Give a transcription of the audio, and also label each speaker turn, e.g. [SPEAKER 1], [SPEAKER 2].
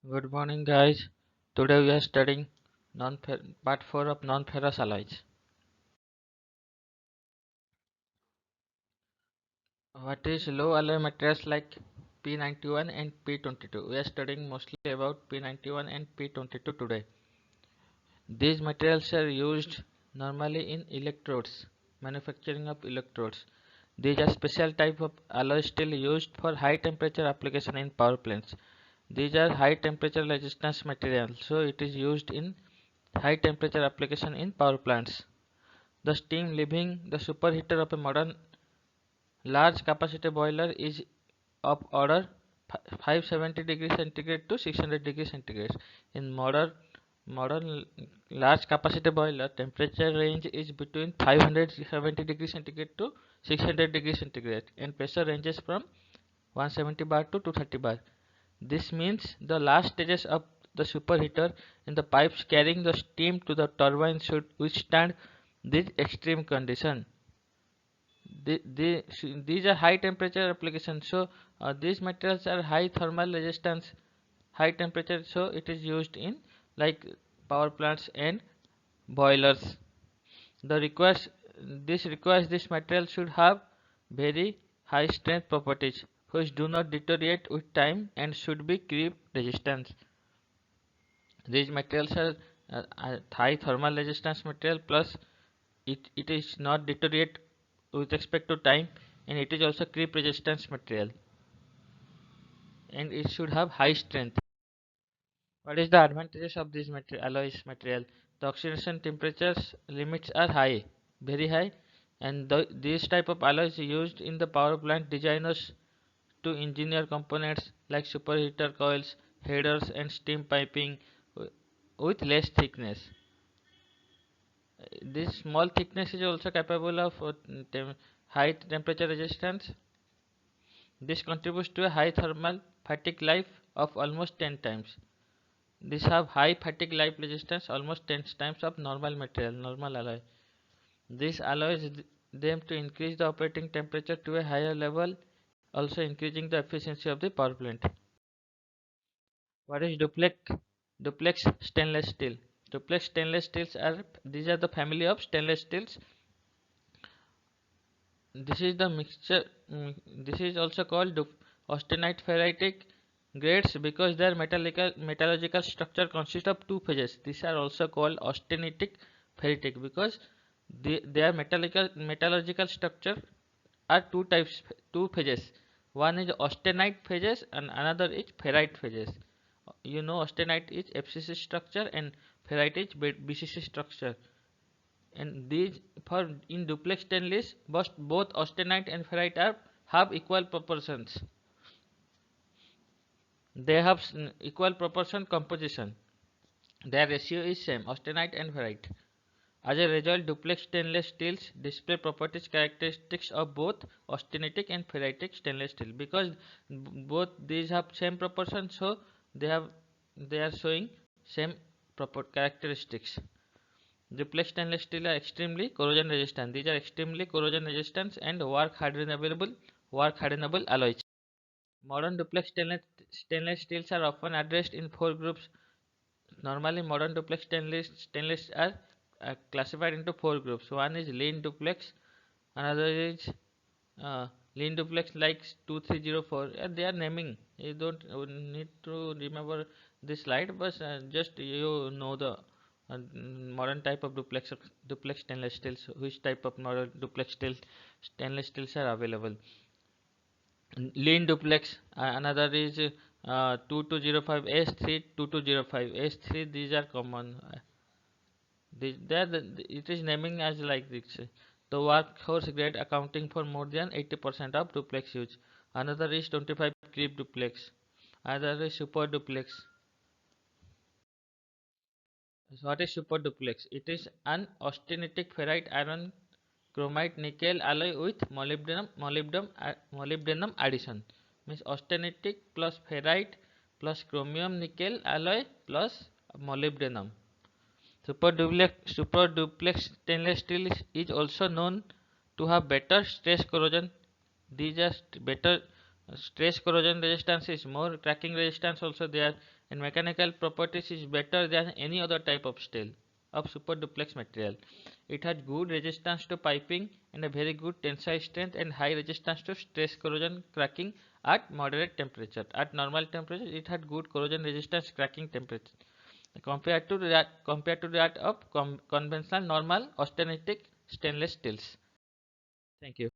[SPEAKER 1] Good morning, guys. Today we are studying part 4 of non-ferrous alloys. What is low alloy materials like P91 and P22? We are studying mostly about P91 and P22 today. These materials are used normally in electrodes, manufacturing of electrodes. These are special type of alloy steel used for high temperature application in power plants. These are high temperature resistance material, so it is used in high temperature application in power plants. The steam leaving the superheater of a modern large capacity boiler is of order 570 degrees centigrade to 600 degrees centigrade. In modern large capacity boiler, temperature range is between 570 degrees centigrade to 600 degrees centigrade, and pressure ranges from 170 bar to 230 bar. This means the last stages of the superheater in the pipes carrying the steam to the turbine should withstand this extreme condition. These are high temperature applications, so these materials are high thermal resistance, high temperature, so it is used in like power plants and boilers. This requires this material should have very high strength properties which do not deteriorate with time and should be creep resistant. These materials are high thermal resistance material, plus it is not deteriorate with respect to time, and it is also creep resistance material, and it should have high strength. What is the advantages of this alloys material? The oxidation temperatures limits are high, very high, and these type of alloys used in the power plant designers to engineer components like superheater coils, headers, and steam piping with less thickness. This small thickness is also capable of high temperature resistance. This contributes to a high thermal fatigue life of almost 10 times. These have high fatigue life resistance, almost 10 times of normal alloy. This allows them to increase the operating temperature to a higher level, also increasing the efficiency of the power plant. What is duplex stainless steel? Duplex stainless steels are these are the family of stainless steels. This is the mixture. This is also called austenite ferritic grades because their metallurgical structure consists of two phases. These are also called austenitic ferritic because their metallurgical structure are two phases. One is austenite phases and another is ferrite phases. You know, austenite is FCC structure and ferrite is BCC structure. And these for in duplex stainless, both austenite and ferrite have equal proportions. They have equal proportion composition. Their ratio is same, austenite and ferrite. As a result, duplex stainless steels display properties characteristics of both austenitic and ferritic stainless steel because both these have same proportion, so they are showing same proper characteristics. Duplex stainless steel are extremely corrosion resistant. These are extremely corrosion resistant and work hardenable alloys. Modern duplex stainless steels are often addressed in four groups. Normally, modern duplex stainless are classified into four groups. One is lean duplex, another is lean duplex like 2304. They are naming. You don't need to remember this slide, but just you know the modern type of duplex stainless steels. Which type of modern stainless steels are available? Lean duplex. Another is 2205 S3 2205 S3. These are common. It is naming as like this. The workhorse grade accounting for more than 80% of duplex use. Another is 25 creep duplex. Another is super duplex. So what is super duplex? It is an austenitic ferrite iron chromite nickel alloy with molybdenum addition. Means austenitic plus ferrite plus chromium nickel alloy plus molybdenum. Super duplex stainless steel is also known to have better stress corrosion. These are better Stress corrosion resistance is more, cracking resistance also there, and mechanical properties is better than any other type of steel of super duplex material. It has good resistance to piping and a very good tensile strength and high resistance to stress corrosion cracking at moderate temperature. At normal temperature, it had good corrosion resistance cracking temperature compared to that of conventional normal austenitic stainless steels. Thank you.